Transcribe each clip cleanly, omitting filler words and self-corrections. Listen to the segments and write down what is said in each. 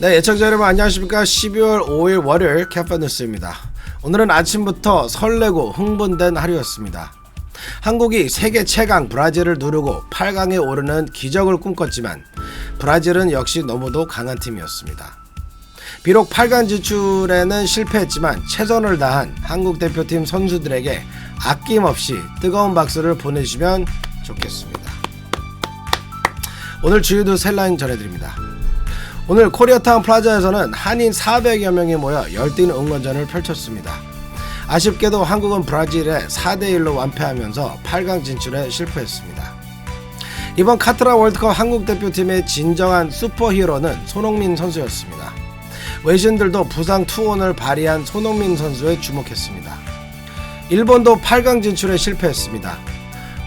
네, 애청자 여러분 안녕하십니까. 12월 5일 월요일 캐파뉴스입니다. 오늘은 아침부터 설레고 흥분된 하루였습니다. 한국이 세계 최강 브라질을 누르고 8강에 오르는 기적을 꿈꿨지만 브라질은 역시 너무도 강한 팀이었습니다. 비록 8강 진출에는 실패했지만 최선을 다한 한국 대표팀 선수들에게 아낌없이 뜨거운 박수를 보내주시면 좋겠습니다. 오늘 주요도 셀라인 전해드립니다. 오늘 코리아타운 플라자에서는 한인 400여 명이 모여 열띤 응원전을 펼쳤습니다. 아쉽게도 한국은 브라질에 4대1로 완패하면서 8강 진출에 실패했습니다. 이번 카타르 월드컵 한국 대표팀의 진정한 슈퍼히어로는 손흥민 선수였습니다. 외신들도 부상 투혼을 발휘한 손흥민 선수에 주목했습니다. 일본도 8강 진출에 실패했습니다.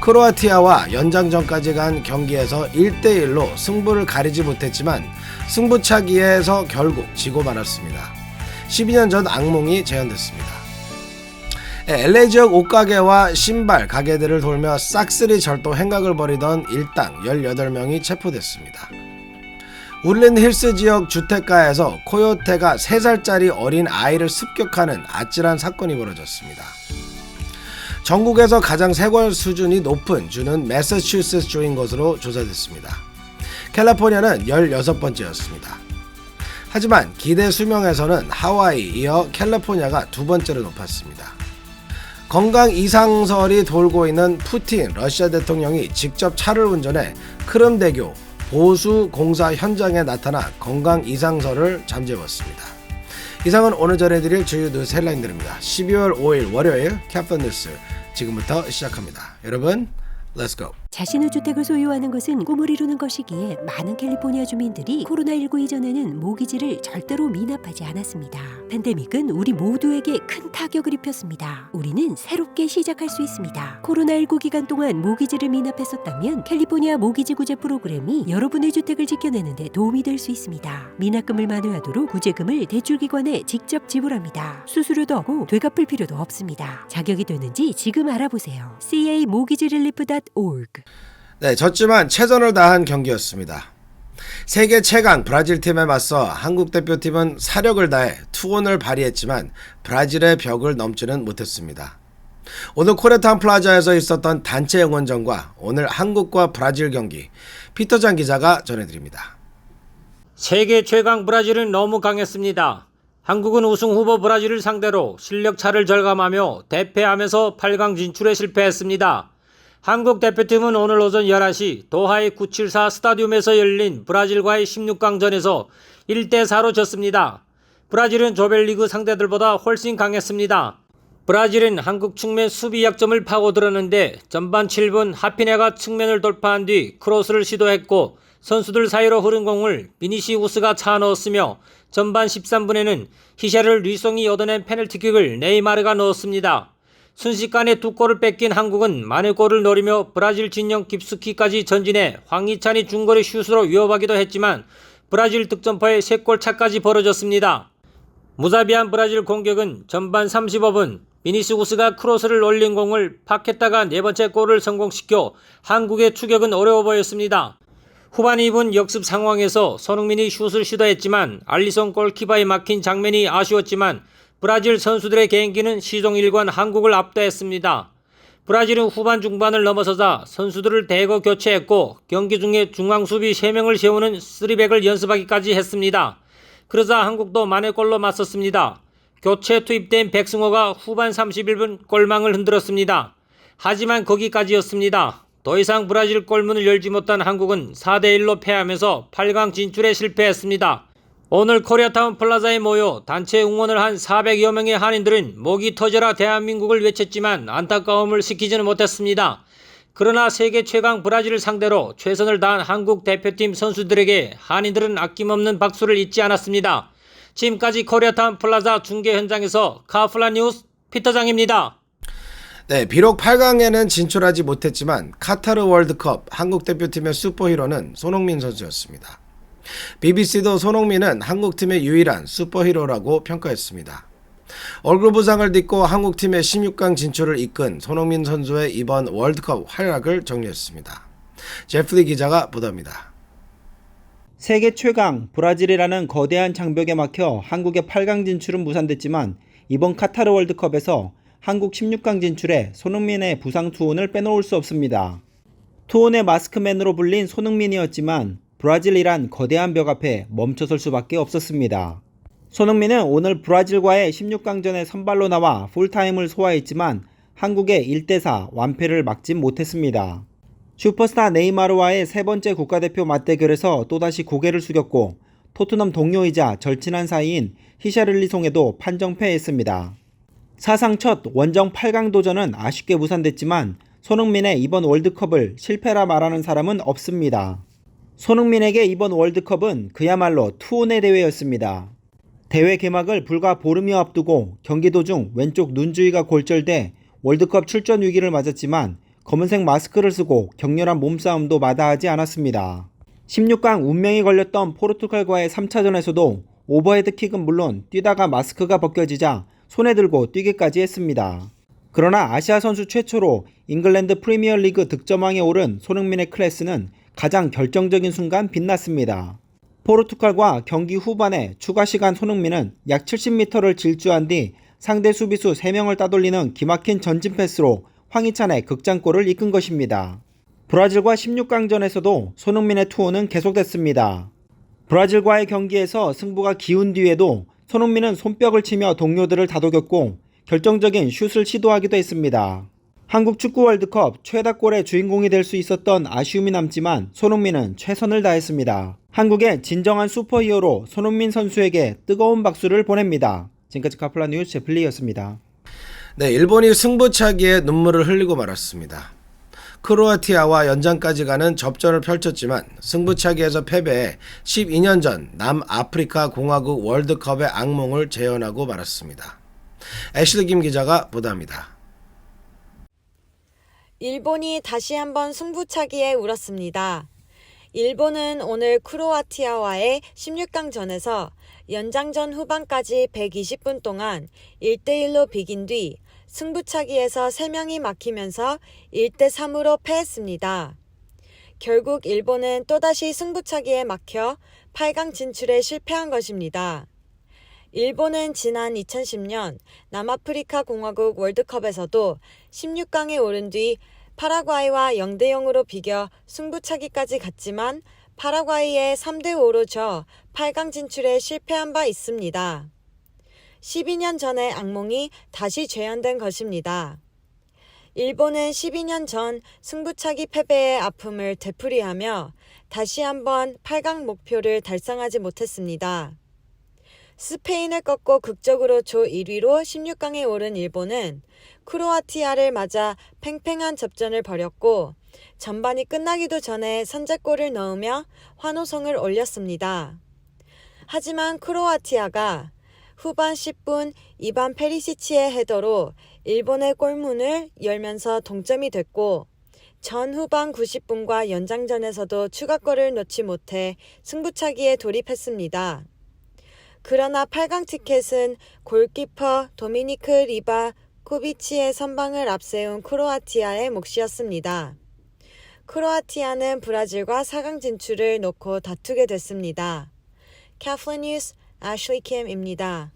크로아티아와 연장전까지 간 경기에서 1대1로 승부를 가리지 못했지만 승부차기에서 결국 지고 말았습니다. 12년 전 악몽이 재현됐습니다. LA 지역 옷가게와 신발 가게들을 돌며 싹쓸이 절도 행각을 벌이던 일당 18명이 체포됐습니다. 울랜드 힐스 지역 주택가에서 코요테가 3살짜리 어린 아이를 습격하는 아찔한 사건이 벌어졌습니다. 전국에서 가장 세관 수준이 높은 주는 매사추세츠 주인 것으로 조사됐습니다. 캘리포니아는 16번째였습니다. 하지만 기대 수명에서는 하와이 이어 캘리포니아가 두 번째로 높았습니다. 건강 이상설이 돌고 있는 푸틴 러시아 대통령이 직접 차를 운전해 크림대교 보수 공사 현장에 나타나 건강 이상설을 잠재웠습니다. 이상은 오늘 전해드릴 주요 뉴스 헬라인들입니다. 12월 5일 월요일 캐프턴 뉴스 지금부터 시작합니다. 여러분, Let's go. 자신의 주택을 소유하는 것은 꿈을 이루는 것이기에 많은 캘리포니아 주민들이 코로나19 이전에는 모기지를 절대로 미납하지 않았습니다. 팬데믹은 우리 모두에게 큰 타격을 입혔습니다. 우리는 새롭게 시작할 수 있습니다. 코로나19 기간 동안 모기지를 미납했었다면 캘리포니아 모기지 구제 프로그램이 여러분의 주택을 지켜내는 데 도움이 될 수 있습니다. 미납금을 만회하도록 구제금을 대출기관에 직접 지불합니다. 수수료도 없고 되갚을 필요도 없습니다. 자격이 되는지 지금 알아보세요. camortgagerelief.org. 네, 졌지만 최선을 다한 경기였습니다. 세계 최강 브라질 팀에 맞서 한국 대표팀은 사력을 다해 투혼을 발휘했지만 브라질의 벽을 넘지는 못했습니다. 오늘 코리아타운 플라자에서 있었던 단체 응원전과 오늘 한국과 브라질 경기 피터장 기자가 전해드립니다. 세계 최강 브라질은 너무 강했습니다. 한국은 우승 후보 브라질을 상대로 실력 차를 절감하며 대패하면서 8강 진출에 실패했습니다. 한국 대표팀은 오늘 오전 11시 도하의 974 스타디움에서 열린 브라질과의 16강전에서 1대4로 졌습니다. 브라질은 조별리그 상대들보다 훨씬 강했습니다. 브라질은 한국 측면 수비 약점을 파고들었는데 전반 7분 하피네가 측면을 돌파한 뒤 크로스를 시도했고 선수들 사이로 흐른 공을 비니시우스가 차 넣었으며 전반 13분에는 히샤를 류송이 얻어낸 페널티킥을 네이마르가 넣었습니다. 순식간에 두 골을 뺏긴 한국은 만회골을 노리며 브라질 진영 깊숙이까지 전진해 황희찬이 중거리 슛으로 위협하기도 했지만 브라질 득점포에 3골 차까지 벌어졌습니다. 무자비한 브라질 공격은 전반 35분 비니시우스가 크로스를 올린 공을 파케타가 네 번째 골을 성공시켜 한국의 추격은 어려워 보였습니다. 후반 2분 역습 상황에서 손흥민이 슛을 시도했지만 알리송 골키퍼에 막힌 장면이 아쉬웠지만 브라질 선수들의 개인기는 시종일관 한국을 압도했습니다. 브라질은 후반 중반을 넘어서자 선수들을 대거 교체했고 경기 중에 중앙 수비 3명을 세우는 3백을 연습하기까지 했습니다. 그러자 한국도 만회골로 맞섰습니다. 교체 투입된 백승호가 후반 31분 골망을 흔들었습니다. 하지만 거기까지였습니다. 더 이상 브라질 골문을 열지 못한 한국은 4대1로 패하면서 8강 진출에 실패했습니다. 오늘 코리아타운 플라자에 모여 단체 응원을 한 400여 명의 한인들은 목이 터져라 대한민국을 외쳤지만 안타까움을 식히지는 못했습니다. 그러나 세계 최강 브라질을 상대로 최선을 다한 한국 대표팀 선수들에게 한인들은 아낌없는 박수를 잊지 않았습니다. 지금까지 코리아타운 플라자 중계 현장에서 카플라 뉴스 피터장입니다. 네, 비록 8강에는 진출하지 못했지만 카타르 월드컵 한국 대표팀의 슈퍼히로는 손흥민 선수였습니다. BBC도 손흥민은 한국팀의 유일한 슈퍼히로라고 평가했습니다. 얼굴 부상을 딛고 한국팀의 16강 진출을 이끈 손흥민 선수의 이번 월드컵 활약을 정리했습니다. 제프리 기자가 보도합니다. 세계 최강 브라질이라는 거대한 장벽에 막혀 한국의 8강 진출은 무산됐지만 이번 카타르 월드컵에서 한국 16강 진출에 손흥민의 부상 투혼을 빼놓을 수 없습니다. 투혼의 마스크맨으로 불린 손흥민이었지만 브라질이란 거대한 벽 앞에 멈춰설 수밖에 없었습니다. 손흥민은 오늘 브라질과의 16강전에 선발로 나와 풀타임을 소화했지만 한국의 1대4 완패를 막진 못했습니다. 슈퍼스타 네이마르와의 세 번째 국가대표 맞대결에서 또다시 고개를 숙였고 토트넘 동료이자 절친한 사이인 히샤를리송에도 판정패했습니다. 사상 첫 원정 8강 도전은 아쉽게 무산됐지만 손흥민의 이번 월드컵을 실패라 말하는 사람은 없습니다. 손흥민에게 이번 월드컵은 그야말로 투혼의 대회였습니다. 대회 개막을 불과 보름여 앞두고 경기 도중 왼쪽 눈주위가 골절돼 월드컵 출전 위기를 맞았지만 검은색 마스크를 쓰고 격렬한 몸싸움도 마다하지 않았습니다. 16강 운명이 걸렸던 포르투갈과의 3차전에서도 오버헤드킥은 물론 뛰다가 마스크가 벗겨지자 손에 들고 뛰기까지 했습니다. 그러나 아시아 선수 최초로 잉글랜드 프리미어리그 득점왕에 오른 손흥민의 클래스는 가장 결정적인 순간 빛났습니다. 포르투갈과 경기 후반에 추가 시간 손흥민은 약 70m를 질주한 뒤 상대 수비수 3명을 따돌리는 기막힌 전진 패스로 황희찬의 극장골을 이끈 것입니다. 브라질과 16강전에서도 손흥민의 투혼은 계속됐습니다. 브라질과의 경기에서 승부가 기운 뒤에도 손흥민은 손뼉을 치며 동료들을 다독였고 결정적인 슛을 시도하기도 했습니다. 한국 축구 월드컵 최다골의 주인공이 될 수 있었던 아쉬움이 남지만 손흥민은 최선을 다했습니다. 한국의 진정한 슈퍼히어로 손흥민 선수에게 뜨거운 박수를 보냅니다. 지금까지 카플라 뉴스 제플리였습니다. 네, 일본이 승부차기에 눈물을 흘리고 말았습니다. 크로아티아와 연장까지 가는 접전을 펼쳤지만 승부차기에서 패배해 12년 전 남아프리카 공화국 월드컵의 악몽을 재현하고 말았습니다. 애슐리 김 기자가 보도합니다. 일본이 다시 한번 승부차기에 울었습니다. 일본은 오늘 크로아티아와의 16강전에서 연장전 후반까지 120분 동안 1대1로 비긴 뒤 승부차기에서 3명이 막히면서 1대3으로 패했습니다. 결국 일본은 또다시 승부차기에 막혀 8강 진출에 실패한 것입니다. 일본은 지난 2010년 남아프리카 공화국 월드컵에서도 16강에 오른 뒤 파라과이와 0대0으로 비겨 승부차기까지 갔지만 파라과이에 3대5로 져 8강 진출에 실패한 바 있습니다. 12년 전의 악몽이 다시 재현된 것입니다. 일본은 12년 전 승부차기 패배의 아픔을 되풀이하며 다시 한번 8강 목표를 달성하지 못했습니다. 스페인을 꺾고 극적으로 조 1위로 16강에 오른 일본은 크로아티아를 맞아 팽팽한 접전을 벌였고 전반이 끝나기도 전에 선제골을 넣으며 환호성을 올렸습니다. 하지만 크로아티아가 후반 10분 이반 페리시치의 헤더로 일본의 골문을 열면서 동점이 됐고 전후반 90분과 연장전에서도 추가골을 넣지 못해 승부차기에 돌입했습니다. 그러나 8강 티켓은 골키퍼 도미니크 리바코비치의 선방을 앞세운 크로아티아의 몫이었습니다. 크로아티아는 브라질과 4강 진출을 놓고 다투게 됐습니다. 카플라 뉴스 애슐리 킴입니다.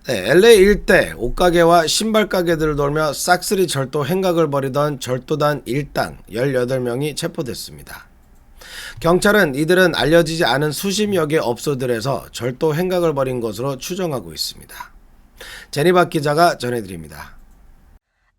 네, LA 일대 옷가게와 신발 가게들을 돌며 싹쓸이 절도 행각을 벌이던 절도단 일당 18명이 체포됐습니다. 경찰은 이들은 알려지지 않은 수십여 개 업소들에서 절도 행각을 벌인 것으로 추정하고 있습니다. 제니박 기자가 전해드립니다.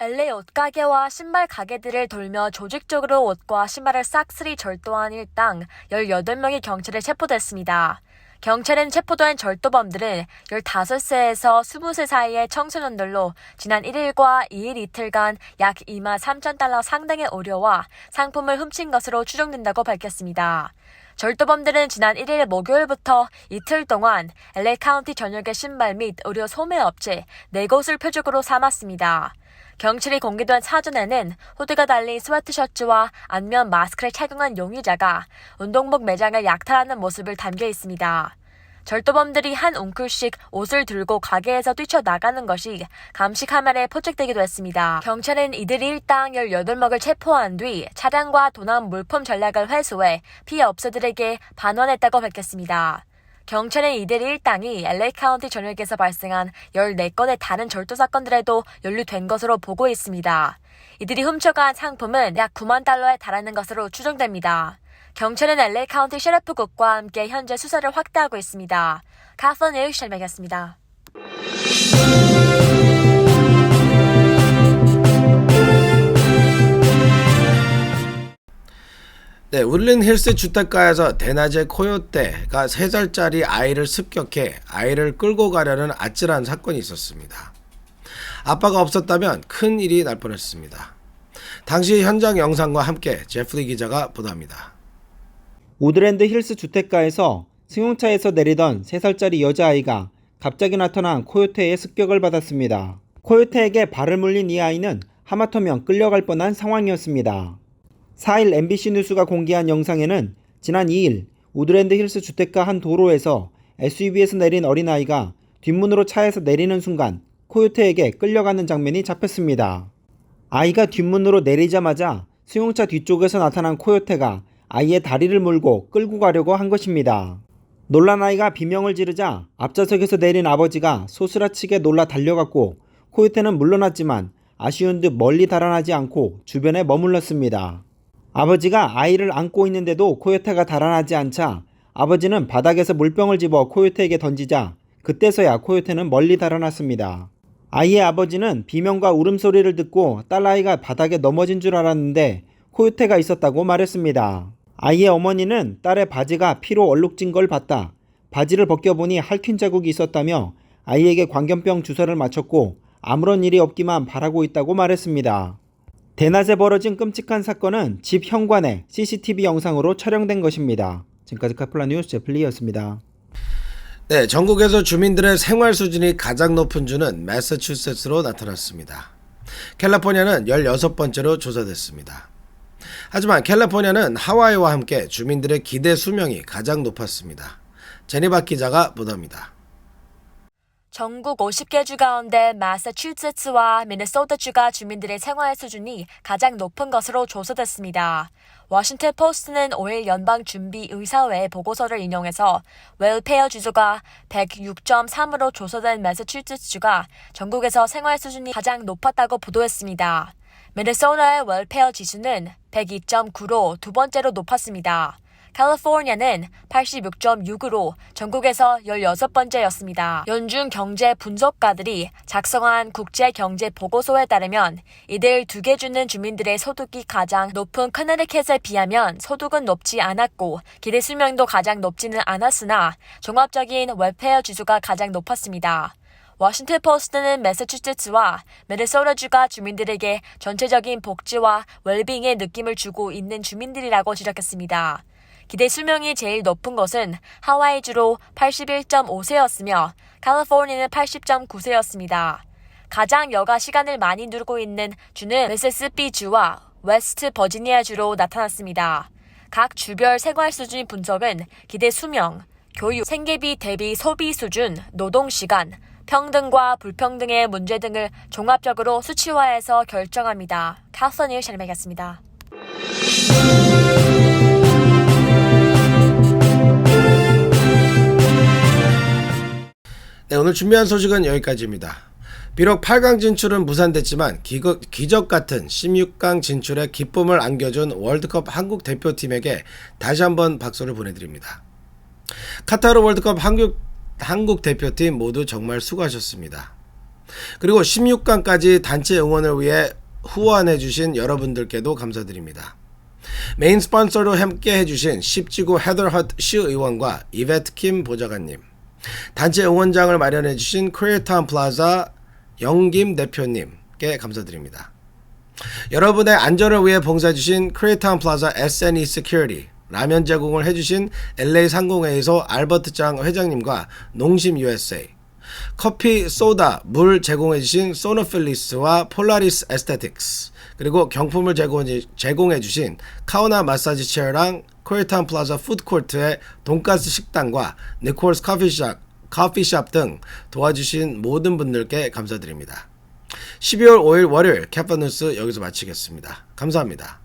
LA 옷가게와 신발 가게들을 돌며 조직적으로 옷과 신발을 싹쓸이 절도한 일당 18명이 경찰에 체포됐습니다. 경찰은 체포된 절도범들은 15세에서 20세 사이의 청소년들로 지난 1일과 2일 이틀간 약 2만 3천 달러 상당의 의료와 상품을 훔친 것으로 추정된다고 밝혔습니다. 절도범들은 지난 1일 목요일부터 이틀 동안 LA 카운티 전역의 신발 및 의료 소매업체 4곳을 표적으로 삼았습니다. 경찰이 공개된 사전에는 후드가 달린 스웨트셔츠와 안면 마스크를 착용한 용의자가 운동복 매장을 약탈하는 모습을 담겨 있습니다. 절도범들이 한 웅클씩 옷을 들고 가게에서 뛰쳐나가는 것이 감시 카메라에 포착되기도 했습니다. 경찰은 이들이 일당 18명을 체포한 뒤 차량과 도난 물품 전략을 회수해 피해 업소들에게 반환했다고 밝혔습니다. 경찰은 이들이 일당이 LA 카운티 전역에서 발생한 14건의 다른 절도 사건들에도 연루된 것으로 보고 있습니다. 이들이 훔쳐간 상품은 약 9만 달러에 달하는 것으로 추정됩니다. 경찰은 LA 카운티 셰리프국과 함께 현재 수사를 확대하고 있습니다. 카플 뉴스 샬맥이었습니다. 네, 울린 힐스 주택가에서 대낮에 코요테가 3살짜리 아이를 습격해 아이를 끌고 가려는 아찔한 사건이 있었습니다. 아빠가 없었다면 큰 일이 날 뻔했습니다. 당시 현장 영상과 함께 제프리 기자가 보도합니다. 우드랜드 힐스 주택가에서 승용차에서 내리던 3살짜리 여자아이가 갑자기 나타난 코요테의 습격을 받았습니다. 코요테에게 발을 물린 이 아이는 하마터면 끌려갈 뻔한 상황이었습니다. 4일 MBC 뉴스가 공개한 영상에는 지난 2일 우드랜드 힐스 주택가 한 도로에서 SUV에서 내린 어린아이가 뒷문으로 차에서 내리는 순간 코요테에게 끌려가는 장면이 잡혔습니다. 아이가 뒷문으로 내리자마자 승용차 뒤쪽에서 나타난 코요테가 아이의 다리를 물고 끌고 가려고 한 것입니다. 놀란 아이가 비명을 지르자 앞좌석에서 내린 아버지가 소스라치게 놀라 달려갔고 코요테는 물러났지만 아쉬운 듯 멀리 달아나지 않고 주변에 머물렀습니다. 아버지가 아이를 안고 있는데도 코요테가 달아나지 않자 아버지는 바닥에서 물병을 집어 코요테에게 던지자 그때서야 코요테는 멀리 달아났습니다. 아이의 아버지는 비명과 울음소리를 듣고 딸아이가 바닥에 넘어진 줄 알았는데 코요테가 있었다고 말했습니다. 아이의 어머니는 딸의 바지가 피로 얼룩진 걸 봤다. 바지를 벗겨보니 핥힌 자국이 있었다며 아이에게 광견병 주사를 맞췄고 아무런 일이 없기만 바라고 있다고 말했습니다. 대낮에 벌어진 끔찍한 사건은 집 현관의 CCTV 영상으로 촬영된 것입니다. 지금까지 카플라 뉴스 제플리였습니다. 네, 전국에서 주민들의 생활 수준이 가장 높은 주는 매사추세츠로 나타났습니다. 캘리포니아는 16번째로 조사됐습니다. 하지만 캘리포니아는 하와이와 함께 주민들의 기대 수명이 가장 높았습니다. 제니박 기자가 보도합니다. 전국 50개 주 가운데 마사추세츠와 미네소타주가 주민들의 생활 수준이 가장 높은 것으로 조사됐습니다. 워싱턴 포스트는 5일 연방준비의사회 보고서를 인용해서 웰페어 지수가 106.3으로 조사된 매사추세츠주가 전국에서 생활 수준이 가장 높았다고 보도했습니다. 미네소타의 웰페어 지수는 102.9로 두 번째로 높았습니다. 캘리포니아는 86.6으로 전국에서 16번째였습니다. 연준 경제 분석가들이 작성한 국제경제보고서에 따르면 이들 두 개 주는 주민들의 소득이 가장 높은 커네티컷에 비하면 소득은 높지 않았고 기대 수명도 가장 높지는 않았으나 종합적인 웰페어 지수가 가장 높았습니다. 워싱턴 포스트는 매사추세츠와 미네소타주가 주민들에게 전체적인 복지와 웰빙의 느낌을 주고 있는 주민들이라고 지적했습니다. 기대 수명이 제일 높은 것은 하와이주로 81.5세였으며 캘리포니아는 80.9세였습니다. 가장 여가 시간을 많이 누리고 있는 주는 미시시피주와 웨스트 버지니아주로 나타났습니다. 각 주별 생활 수준 분석은 기대 수명, 교육, 생계비 대비 소비 수준, 노동 시간, 평등과 불평등의 문제 등을 종합적으로 수치화해서 결정합니다. 카플라 뉴스 샬맥이었습니다. 네, 오늘 준비한 소식은 여기까지입니다. 비록 8강 진출은 무산됐지만 기적 같은 16강 진출에 기쁨을 안겨준 월드컵 한국 대표팀에게 다시 한번 박수를 보내드립니다. 카타르 월드컵 한국 대표팀 모두 정말 수고하셨습니다. 그리고 16강까지 단체 응원을 위해 후원해주신 여러분들께도 감사드립니다. 메인 스폰서로 함께 해주신 10지구 헤더헛 시의원과 이베트 킴 보좌관님, 단체 응원장을 마련해주신 코리아타운 플라자 영김 대표님께 감사드립니다. 여러분의 안전을 위해 봉사해주신 코리아타운 플라자 S&E Security, 라면 제공을 해주신 LA 상공회의소 알버트 장 회장님과 농심 USA, 커피, 소다, 물 제공해주신 소노필리스와 폴라리스 에스테틱스, 그리고 경품을 제공해주신 카오나 마사지 체어랑 코리아타운 플라자 푸드코트의 돈가스 식당과 니콜스 커피숍 등 도와주신 모든 분들께 감사드립니다. 12월 5일 월요일 캣팟 뉴스 여기서 마치겠습니다. 감사합니다.